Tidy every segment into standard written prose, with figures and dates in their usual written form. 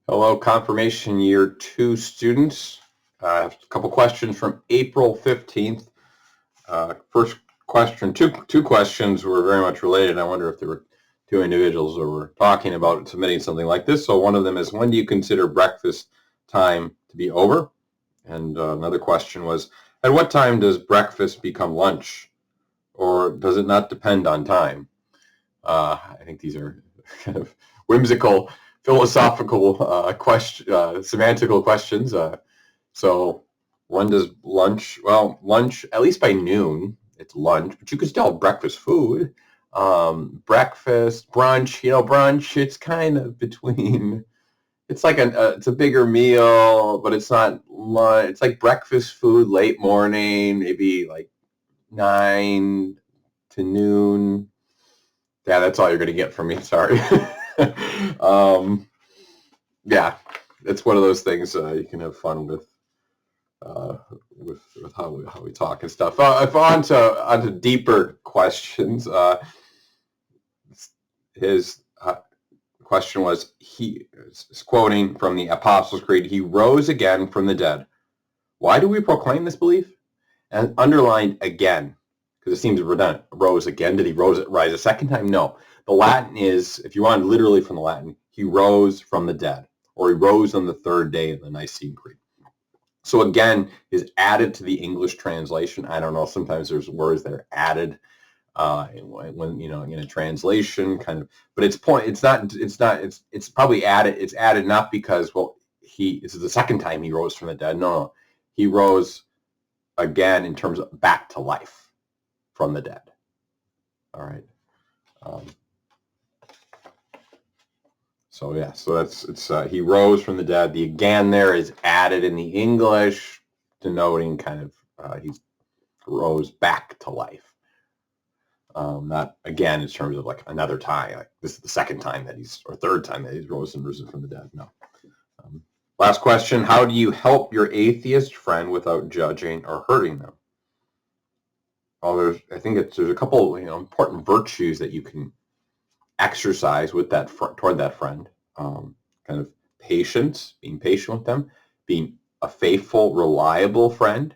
Hello, confirmation year 2 students. A couple questions from April 15th. First question, two questions were very much related. I wonder if there were two individuals who were talking about submitting something like this. So one of them is, when do you consider breakfast time to be over? And another question was, at what time does breakfast become lunch? Or does it not depend on time? I think these are kind of whimsical, philosophical semantical questions. So when does lunch? Well, lunch, at least by noon, it's lunch, but you could still have breakfast food. Breakfast, brunch, brunch, it's kind of between, it's like it's a bigger meal, but it's not lunch. It's like breakfast food, late morning, maybe like 9 to noon. Yeah, that's all you're going to get from me. Sorry. Yeah, it's one of those things you can have fun with how we talk and stuff. If onto deeper questions. His question was, he is quoting from the Apostles' Creed, he rose again from the dead. Why do we proclaim this belief? And underlined again, because it seems redundant. Rose again. Did he rise a second time? No. The Latin is, if you want literally from the Latin, he rose from the dead, or he rose on the third day of the Nicene Creed. So again, is added to the English translation. I don't know. Sometimes there's words that are added when in a translation, kind of. But it's probably added. It's added not because this is the second time he rose from the dead. No, he rose again in terms of back to life from the dead. All right. So he rose from the dead. The again there is added in the English, denoting kind of he rose back to life. Not again in terms of like another time. Like this is the second time or third time that he's risen from the dead. No. Last question: how do you help your atheist friend without judging or hurting them? Well, there's a couple important virtues that you can exercise with toward that friend. Kind of patience, being patient with them, being a faithful, reliable friend,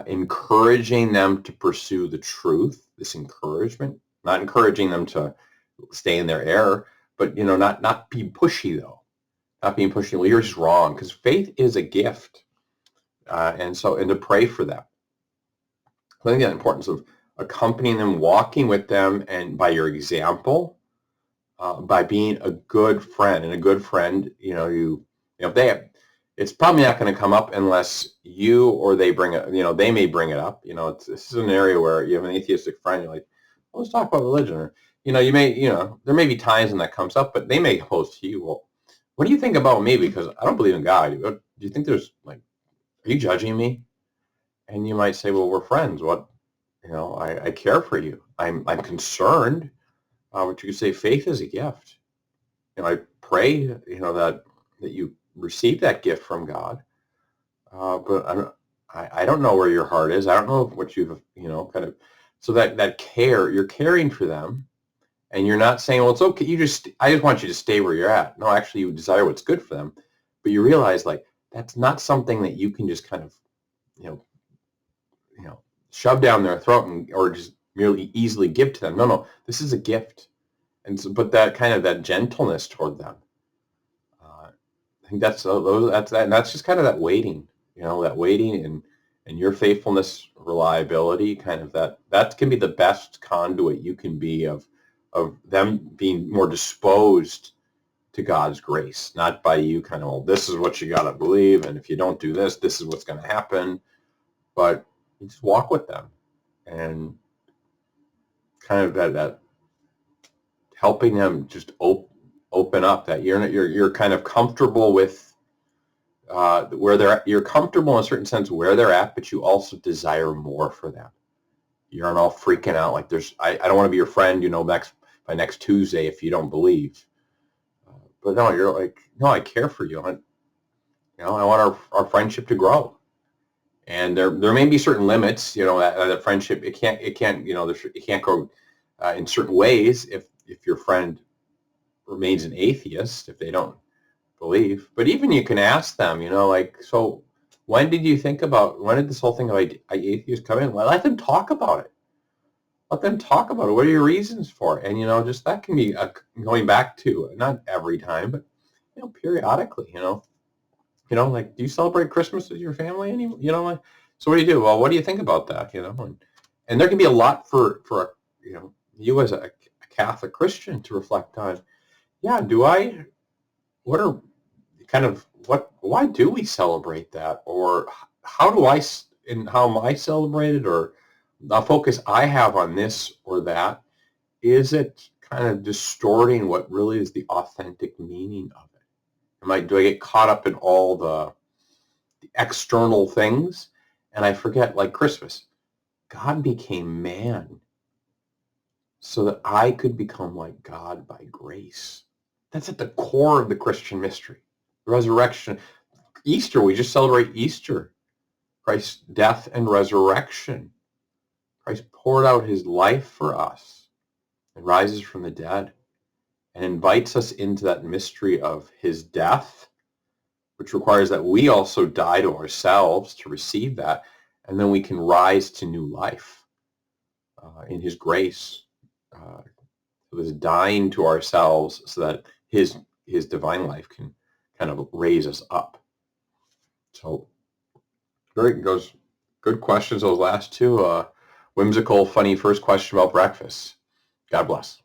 encouraging them to pursue the truth. This encouragement, not encouraging them to stay in their error, but not being pushy though. Not being pushy. Well, you're just wrong, because faith is a gift, and to pray for them. I think the importance of accompanying them, walking with them, and by your example, by being a good friend. And a good friend, it's probably not going to come up unless you or they bring it. They may bring it up. This is an area where you have an atheistic friend. You're like, well, let's talk about religion, or there may be times when that comes up, but they may pose to you, well, what do you think about me? Because I don't believe in God. Do you think are you judging me? And you might say, well, we're friends. What? I care for you. I'm concerned. But you could say faith is a gift. I pray, that you receive that gift from God. But I don't know where your heart is. I don't know what you've, kind of. So that care, you're caring for them, and you're not saying, well, it's okay. I just want you to stay where you're at. No, actually, you desire what's good for them, but you realize that's not something that you can just kind of, shove down their throat or just merely easily give to them. No, this is a gift. And so, but that gentleness toward them, I think that's just kind of that waiting, that waiting and your faithfulness, reliability, kind of that can be the best conduit you can be of them being more disposed to God's grace, not by you kind of, well, this is what you got to believe, and if you don't do this, this is what's going to happen. But you just walk with them and kind of that helping them just open up, that you're kind of comfortable with where they're at. You're comfortable in a certain sense where they're at, but you also desire more for them. You aren't all freaking out like I don't want to be your friend, by next Tuesday if you don't believe. But no, you're like, no, I care for you. I want our friendship to grow. And there may be certain limits, that friendship, it can't, it can't grow in certain ways if your friend remains an atheist, if they don't belief. But even you can ask them, like, so when did this whole thing of atheist come in? Well, let them talk about it. Let them talk about it. What are your reasons for it? And, just that can be going back to, not every time, but, periodically, like, do you celebrate Christmas with your family? Like, so what do you do? Well, what do you think about that? And there can be a lot for you as a Catholic Christian to reflect on. Yeah, why do we celebrate that? Or how am I celebrated? Or the focus I have on this or that, is it kind of distorting what really is the authentic meaning of it? Do I get caught up in all the external things and I forget, like Christmas, God became man so that I could become like God by grace. That's at the core of the Christian mystery. Resurrection. Easter, we just celebrate Easter. Christ's death and resurrection. Christ poured out his life for us and rises from the dead and invites us into that mystery of his death, which requires that we also die to ourselves to receive that, and then we can rise to new life in his grace. It was dying to ourselves so that his divine life can kind of raise us up. So good questions, those last two. Whimsical, funny first question about breakfast. God bless.